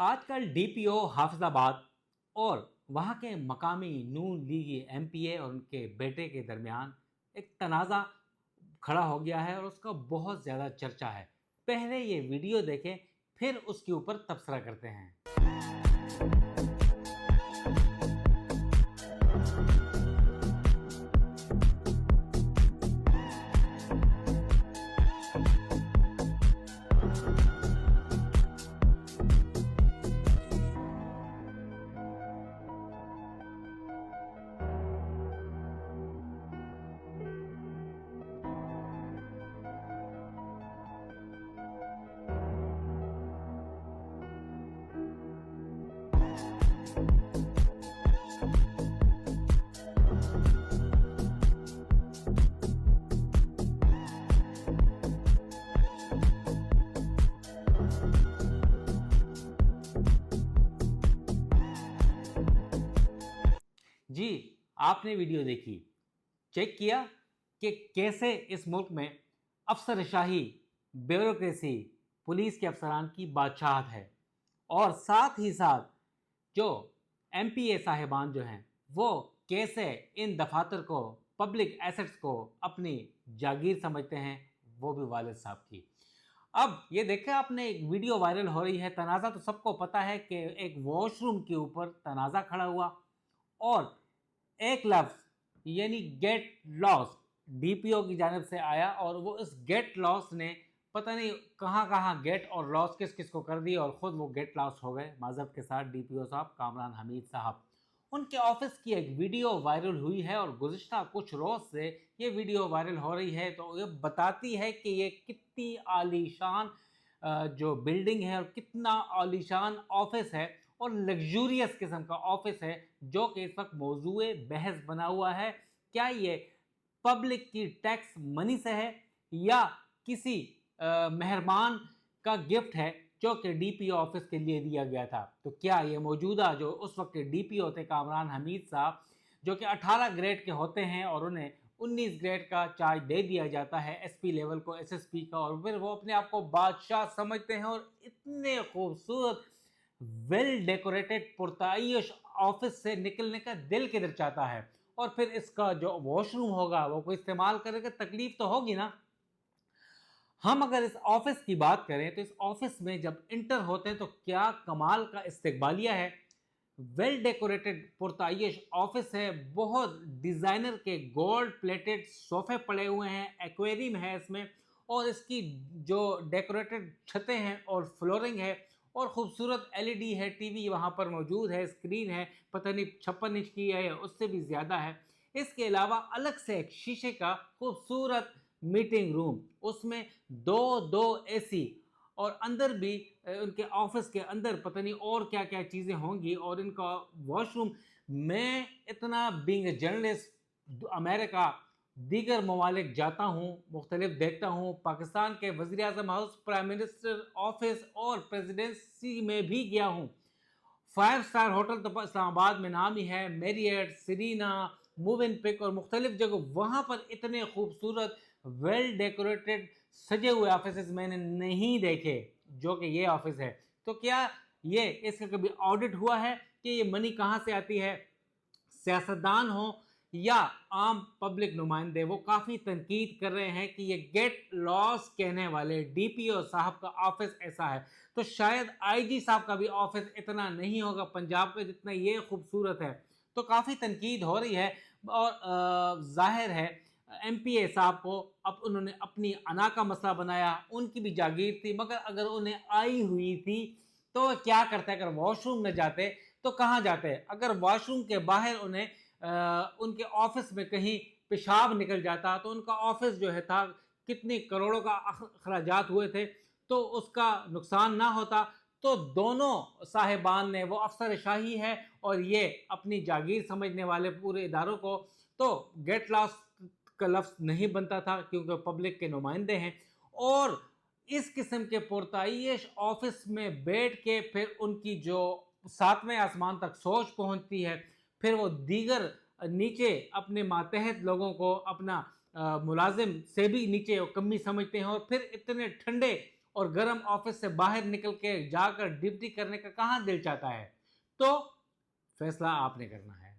आजकल डीपीओ हाफिजाबाद और वहाँ के मकामी नून लीगी एमपीए और उनके बेटे के दरमियान एक तनाज़ा खड़ा हो गया है और उसका बहुत ज़्यादा चर्चा है। पहले ये वीडियो देखें, फिर उसके ऊपर तबसरा करते हैं। जी, आपने वीडियो देखी, चेक किया कि कैसे इस मुल्क में अफसरशाही, ब्यूरोक्रेसी, पुलिस के अफसरान की बादशाहत है और साथ ही साथ जो एमपीए साहिबान जो हैं वो कैसे इन दफातर को, पब्लिक एसेट्स को अपनी जागीर समझते हैं, वो भी वालिद साहब की। अब ये देखा आपने, एक वीडियो वायरल हो रही है। तनाज़ा तो सबको पता है कि एक वॉशरूम के ऊपर तनाज़ा खड़ा हुआ और एक लफ्ज़ यानी गेट लॉस्ट डीपीओ की जानिब से आया और वो इस गेट लॉस्ट ने पता नहीं कहाँ कहाँ गेट और लॉस किस किस को कर दी और ख़ुद वो गेट लॉस्ट हो गए। माज़रत के साथ डीपीओ साहब कामरान हमीद साहब, उनके ऑफिस की एक वीडियो वायरल हुई है और गुज़िश्ता कुछ रोज़ से ये वीडियो वायरल हो रही है। तो ये बताती है कि ये कितनी आलीशान जो बिल्डिंग है और कितना आलीशान ऑफिस है और लग्जूरियस किस्म का ऑफिस है, जो कि इस वक्त मौजूए बहस बना हुआ है। क्या ये पब्लिक की टैक्स मनी से है या किसी मेहरबान का गिफ्ट है जो कि डीपीओ ऑफिस के लिए दिया गया था? तो क्या ये मौजूदा जो उस वक्त के डीपीओ थे कामरान हमीद साहब, जो कि 18 ग्रेड के होते हैं और उन्हें 19 ग्रेड का चार्ज दे दिया जाता है, एसपी लेवल को, एसएसपी का, और फिर वो अपने आप को बादशाह समझते हैं और इतने खूबसूरत वेल डेकोरेटेड पुरताइश ऑफिस से निकलने का दिल किधर चाहता है? और फिर इसका जो वॉशरूम होगा वो कोई इस्तेमाल करेगा, तकलीफ तो होगी ना। हम अगर इस ऑफिस की बात करें तो इस ऑफिस में जब इंटर होते हैं तो क्या कमाल का इस्तकबालिया है। वेल डेकोरेटेड पुरताइश ऑफिस है, बहुत डिज़ाइनर के गोल्ड प्लेटेड सोफे पड़े हुए हैं, एक्वेरियम है इसमें, और इसकी जो डेकोरेटेड छतें हैं और फ्लोरिंग है और ख़ूबसूरत एलईडी है, टीवी वहाँ पर मौजूद है, स्क्रीन है, पता नहीं 56 इंच की है या उससे भी ज़्यादा है। इसके अलावा अलग से एक शीशे का खूबसूरत मीटिंग रूम, उसमें दो एसी, और अंदर भी उनके ऑफिस के अंदर पता नहीं और क्या क्या चीज़ें होंगी। और इनका वॉशरूम, मैं इतना बीइंग जर्नलिस्ट अमेरिका दीगर ममालिक जाता हूँ, मुख्तलिफ देखता हूँ, पाकिस्तान के वज़ीर आज़म हाउस, प्राइम मिनिस्टर ऑफिस और प्रेसिडेंसी में भी गया हूँ। 5 स्टार होटल तो इस्लामाबाद में नाम ही है, मेरियट, सीरीना, मूव इन पिक और मुख्तलिफ जगह, वहाँ पर इतने खूबसूरत वेल डेकोरेटेड सजे हुए ऑफिस मैंने नहीं देखे जो कि ये ऑफिस है। तो क्या ये इसका कभी ऑडिट हुआ है कि ये मनी कहाँ से आती है? सियासतदान हो या आम पब्लिक नुमाइंदे, वो काफ़ी तनकीद कर रहे हैं कि ये गेट लॉस कहने वाले डीपीओ साहब का ऑफिस ऐसा है, तो शायद आईजी साहब का भी ऑफिस इतना नहीं होगा पंजाब में जितना ये खूबसूरत है। तो काफ़ी तनकीद हो रही है और जाहिर है एमपीए साहब को अब उन्होंने अपनी अना का मसला बनाया। उनकी भी जागीर थी, मगर अगर उन्हें आई हुई थी तो क्या करते? अगर वॉशरूम में जाते तो कहाँ जाते? अगर वॉशरूम के बाहर उन्हें उनके ऑफिस में कहीं पेशाब निकल जाता तो उनका ऑफिस जो है था, कितनी करोड़ों का अखराजात हुए थे, तो उसका नुकसान ना होता। तो दोनों साहिबान ने, वो अफसर शाही है और ये अपनी जागीर समझने वाले पूरे इदारों को, तो गेट लॉस्ट का लफ्ज़ नहीं बनता था क्योंकि पब्लिक के नुमाइंदे हैं। और इस किस्म के पुरताइश ऑफिस में बैठ के फिर उनकी जो 7वें आसमान तक सोच पहुंचती है, फिर वो दीगर नीचे अपने मातहत लोगों को अपना मुलाजिम से भी नीचे कमी समझते हैं और फिर इतने ठंडे اور گرم آفس سے باہر نکل کے جا کر ڈیوٹی کرنے کا کہاں دل چاہتا ہے؟ تو فیصلہ آپ نے کرنا ہے۔